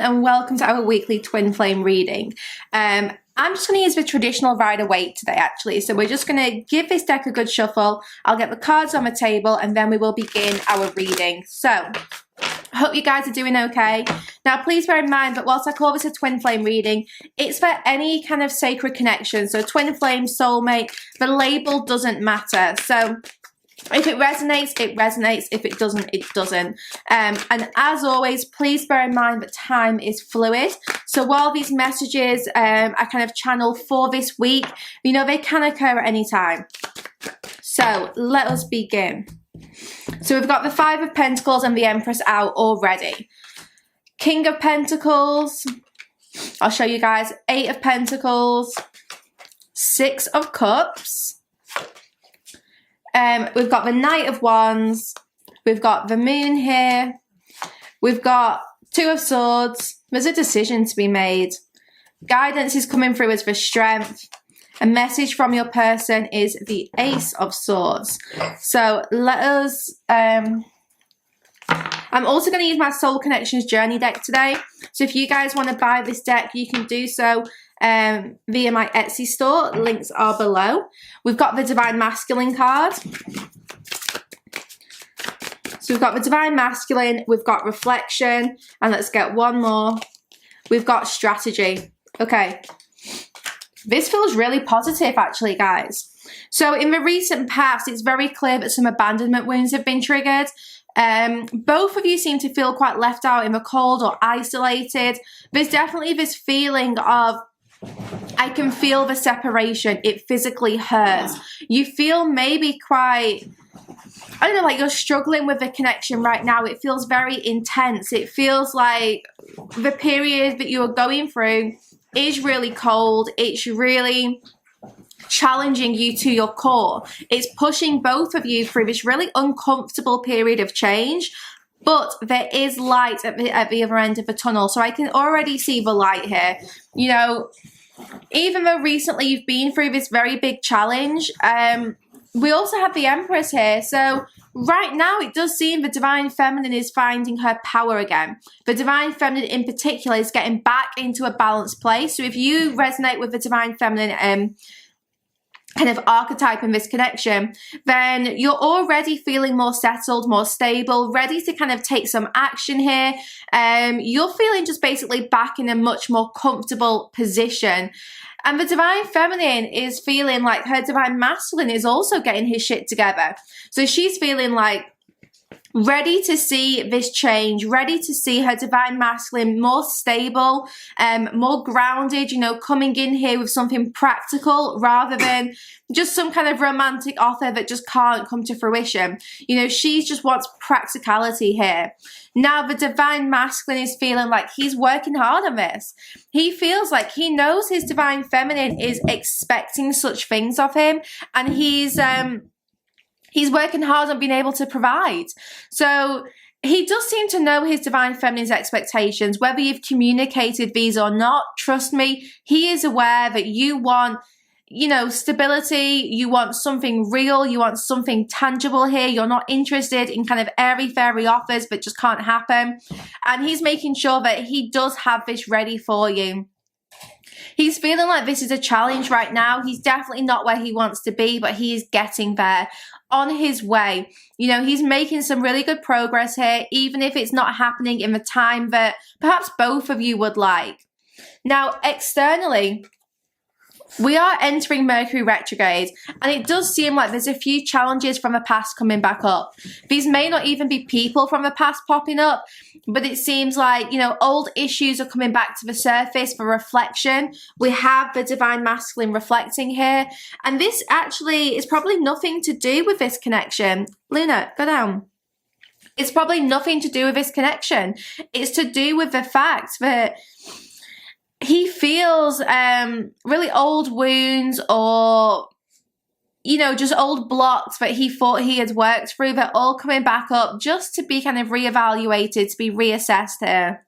and welcome to our weekly twin flame reading. I'm just going to use the traditional Rider-Waite today actually, so we're just going to give this deck a good shuffle. I'll get the cards on the table and then we will begin our reading. So, I hope you guys are doing okay. Now please bear in mind that whilst I call this a twin flame reading, it's for any kind of sacred connection. So twin flame, soulmate, the label doesn't matter. So if it resonates, it resonates. If it doesn't, it doesn't. And as always, please bear in mind that time is fluid. So while these messages I kind of channel for this week, you know, they can occur at any time. So let us begin. So we've got the Five of Pentacles and the Empress out already. King of Pentacles. I'll show you guys. Eight of Pentacles. Six of Cups. We've got the Knight of Wands. We've got the Moon here. We've got Two of Swords. There's a decision to be made. Guidance is coming through as the Strength. A message from your person is the Ace of Swords. So let us... I'm also going to use my Soul Connections Journey deck today. So if you guys want to buy this deck, you can do so via my Etsy store. Links are below. We've got the Divine Masculine card. So we've got the Divine Masculine, we've got Reflection, and let's get one more. We've got Strategy. Okay. This feels really positive actually, guys. So in the recent past, it's very clear that some abandonment wounds have been triggered. Both of you seem to feel quite left out in the cold or isolated. There's definitely this feeling of, I can feel the separation. It physically hurts. You feel maybe quite, I don't know, like you're struggling with the connection right now. It feels very intense. It feels like the period that you're going through is really cold. It's really challenging you to your core. It's pushing both of you through this really uncomfortable period of change, but there is light at the other end of the tunnel. So I can already see the light here. You know, even though recently you've been through this very big challenge, we also have the Empress here. So right now it does seem the Divine Feminine is finding her power again. The Divine Feminine in particular is getting back into a balanced place. So if you resonate with the Divine Feminine kind of archetype in this connection, then you're already feeling more settled, more stable, ready to kind of take some action here. You're feeling just basically back in a much more comfortable position. And the Divine Feminine is feeling like her Divine Masculine is also getting his shit together. So she's feeling like ready to see this change, ready to see her Divine Masculine more stable, more grounded, you know, coming in here with something practical rather than just some kind of romantic offer that just can't come to fruition. You know, she just wants practicality here. Now, the Divine Masculine is feeling like he's working hard on this. He feels like he knows his Divine Feminine is expecting such things of him, and he's working hard on being able to provide. So he does seem to know his Divine Feminine's expectations. Whether you've communicated these or not, trust me, he is aware that you want, you know, stability, you want something real, you want something tangible here. You're not interested in kind of airy-fairy offers that just can't happen. And he's making sure that he does have this ready for you. He's feeling like this is a challenge right now. He's definitely not where he wants to be, but he is getting there, on his way. You know, he's making some really good progress here, even if it's not happening in the time that perhaps both of you would like. Now, externally, we are entering Mercury retrograde, and it does seem like there's a few challenges from the past coming back up. These may not even be people from the past popping up, but it seems like, you know, old issues are coming back to the surface for reflection. We have the Divine Masculine reflecting here, and this actually is probably nothing to do with this connection. Luna, go down. It's probably nothing to do with this connection. It's to do with the fact that he feels really old wounds, or, you know, just old blocks that he thought he had worked through. They're all coming back up just to be kind of reevaluated, to be reassessed here.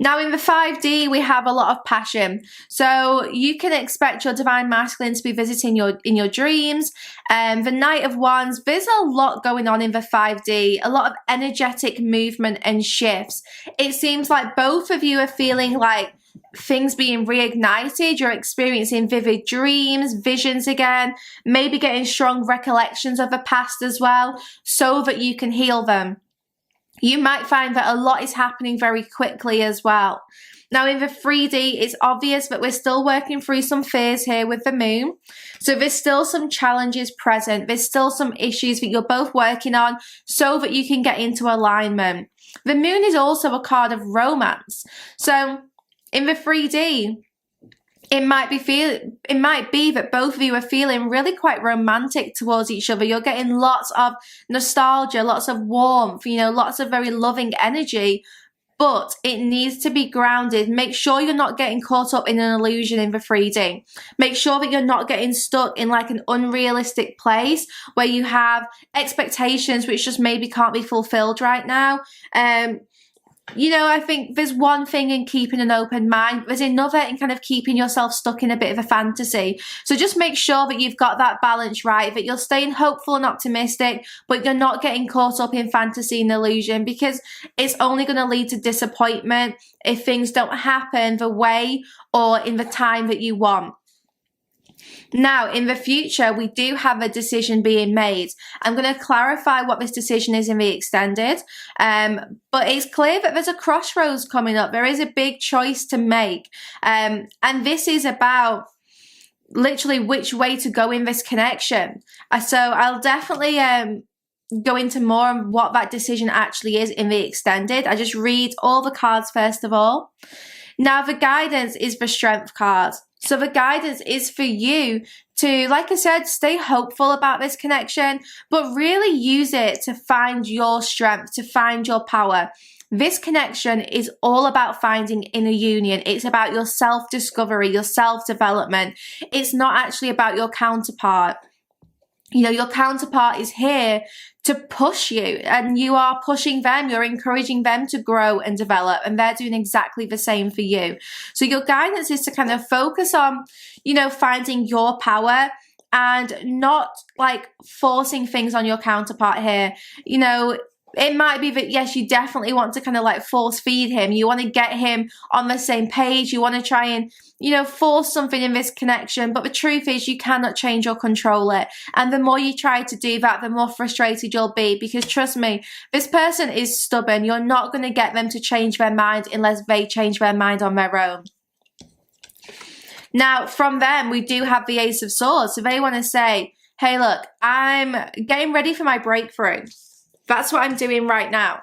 Now in the 5D, we have a lot of passion. So you can expect your divine masculine to be visiting in your dreams. The Knight of Wands, there's a lot going on in the 5D, a lot of energetic movement and shifts. It seems like both of you are feeling like things being reignited. You're experiencing vivid dreams, visions again, maybe getting strong recollections of the past as well, so that you can heal them. You might find that a lot is happening very quickly as well. Now in the 3D, it's obvious that we're still working through some fears here with the moon. So there's still some challenges present. There's still some issues that you're both working on so that you can get into alignment. The moon is also a card of romance. So in the 3D, it might be that both of you are feeling really quite romantic towards each other. You're getting lots of nostalgia, lots of warmth, you know, lots of very loving energy, but it needs to be grounded. Make sure you're not getting caught up in an illusion in the 3D. Make sure that you're not getting stuck in like an unrealistic place where you have expectations which just maybe can't be fulfilled right now. You know, I think there's one thing in keeping an open mind, there's another in kind of keeping yourself stuck in a bit of a fantasy. So just make sure that you've got that balance right, that you're staying hopeful and optimistic, but you're not getting caught up in fantasy and illusion, because it's only going to lead to disappointment if things don't happen the way or in the time that you want. Now, in the future, we do have a decision being made. I'm going to clarify what this decision is in the extended, but it's clear that there's a crossroads coming up. There is a big choice to make, and this is about literally which way to go in this connection. So I'll definitely go into more on what that decision actually is in the extended. I just read all the cards first of all. Now, the guidance is the Strength card. So the guidance is for you to, like I said, stay hopeful about this connection, but really use it to find your strength, to find your power. This connection is all about finding inner union. It's about your self-discovery, your self-development. It's not actually about your counterpart. You know, your counterpart is here to push you, and you are pushing them. You're encouraging them to grow and develop, and they're doing exactly the same for you. So your guidance is to kind of focus on, you know, finding your power and not like forcing things on your counterpart here. You know, it might be that, yes, you definitely want to kind of like force feed him. You want to get him on the same page. You want to try and, you know, force something in this connection. But the truth is you cannot change or control it. And the more you try to do that, the more frustrated you'll be. Because trust me, this person is stubborn. You're not going to get them to change their mind unless they change their mind on their own. Now, from them, we do have the Ace of Swords. So they want to say, hey, look, I'm getting ready for my breakthrough. That's what I'm doing right now.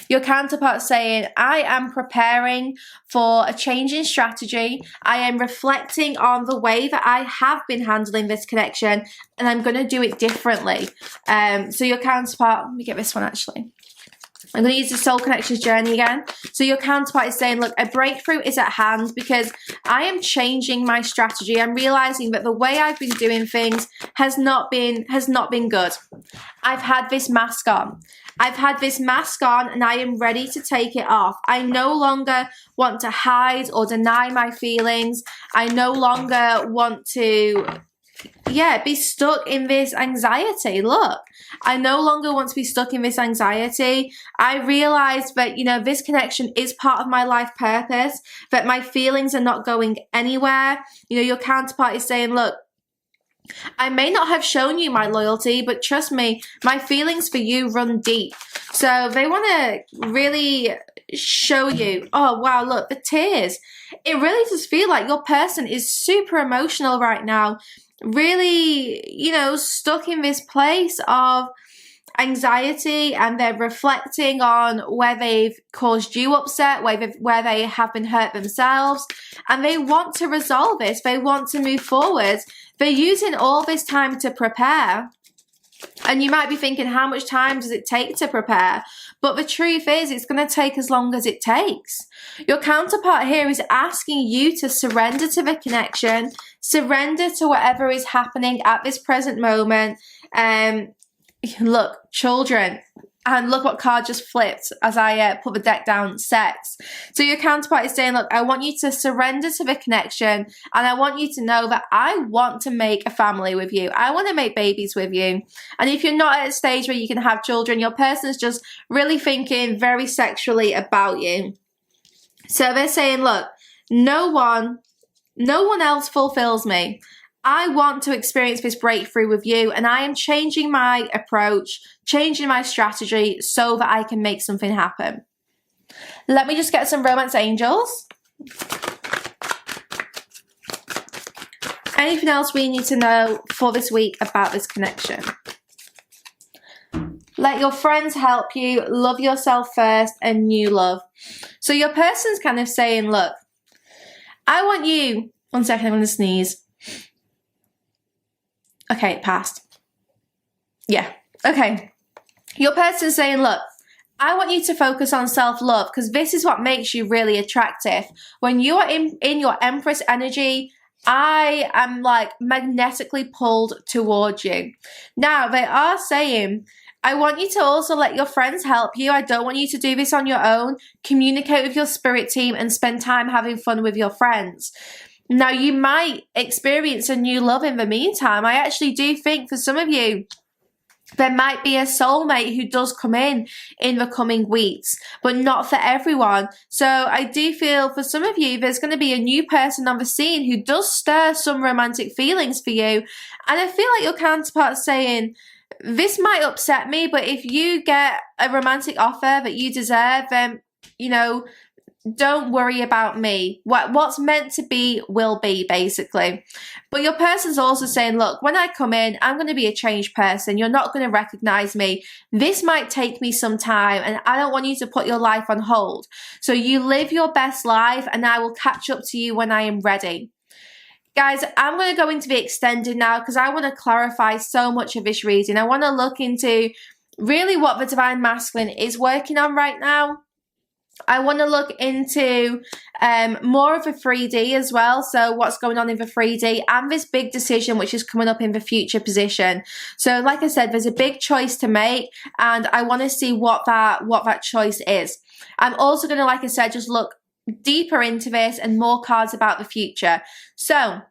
Your counterpart saying, I am preparing for a change in strategy. I am reflecting on the way that I have been handling this connection, and I'm going to do it differently. So your counterpart, let me get this one actually. I'm going to use the Soul Connections journey again. So your counterpart is saying, look, a breakthrough is at hand because I am changing my strategy. I'm realizing that the way I've been doing things has not been good. I've had this mask on. And I am ready to take it off. I no longer want to hide or deny my feelings. I no longer want to be stuck in this anxiety. Look, I no longer want to be stuck in this anxiety. I realized that, you know, this connection is part of my life purpose, that my feelings are not going anywhere. You know, your counterpart is saying, look, I may not have shown you my loyalty, but trust me, my feelings for you run deep. So they want to really show you, oh, wow, look, the tears. It really does feel like your person is super emotional right now. Really, you know, stuck in this place of anxiety, and they're reflecting on where they've caused you upset, where they have been hurt themselves, and they want to resolve this. They want to move forward. They're using all this time to prepare. And you might be thinking, how much time does it take to prepare? But the truth is, it's going to take as long as it takes. Your counterpart here is asking you to surrender to the connection, surrender to whatever is happening at this present moment. Look, children, And look what card just flipped as I put the deck down, sex. So your counterpart is saying, look, I want you to surrender to the connection, and I want you to know that I want to make a family with you. I want to make babies with you. And if you're not at a stage where you can have children, your person is just really thinking very sexually about you. So they're saying, look, no one else fulfills me. I want to experience this breakthrough with you, and I am changing my approach, changing my strategy so that I can make something happen. Let me just get some romance angels. Anything else we need to know for this week about this connection? Let your friends help you, love yourself first, and new love. So your person's kind of saying, look, I want you, one second, I'm going to sneeze. Okay, it passed. Yeah, okay. Your person's saying, look, I want you to focus on self-love because this is what makes you really attractive. When you are in your Empress energy, I am like magnetically pulled towards you. Now, they are saying, I want you to also let your friends help you. I don't want you to do this on your own. Communicate with your spirit team and spend time having fun with your friends. Now, you might experience a new love in the meantime. I actually do think for some of you, there might be a soulmate who does come in the coming weeks, but not for everyone. So I do feel for some of you, there's going to be a new person on the scene who does stir some romantic feelings for you. And I feel like your counterpart's saying, this might upset me, but if you get a romantic offer that you deserve, then, you know, don't worry about me. What's meant to be will be, basically. But your person's also saying, look, when I come in, I'm going to be a changed person. You're not going to recognize me. This might take me some time, and I don't want you to put your life on hold. So you live your best life, and I will catch up to you when I am ready. Guys, I'm going to go into the extended now because I want to clarify so much of this reading. I want to look into really what the Divine Masculine is working on right now. I want to look into more of the 3D as well. So what's going on in the 3D and this big decision which is coming up in the future position. So like I said, there's a big choice to make and I want to see what that choice is. I'm also going to, like I said, just look deeper into this and more cards about the future. So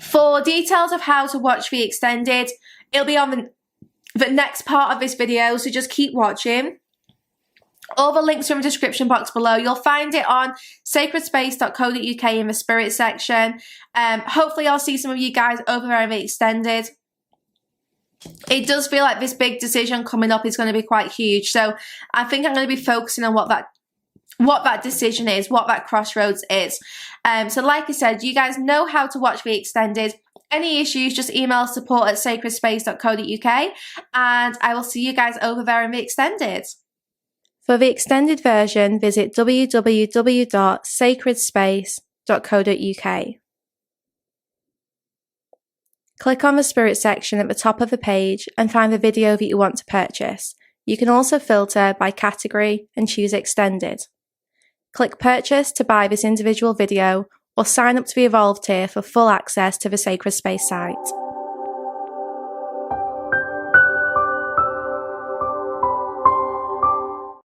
for details of how to watch the extended, it'll be on the next part of this video. So just keep watching. All the links are in the description box below. You'll find it on sacredspace.co.uk in the spirit section. Hopefully I'll see some of you guys over there in the extended. It does feel like this big decision coming up is going to be quite huge. So I think I'm going to be focusing on what that decision is, what that crossroads is. So like I said, you guys know how to watch the extended. Any issues, just email support@sacredspace.co.uk and I will see you guys over there in the extended. For the extended version, visit www.sacredspace.co.uk. Click on the Spirit section at the top of the page and find the video that you want to purchase. You can also filter by category and choose Extended. Click Purchase to buy this individual video or sign up to the Evolved tier for full access to the Sacred Space site.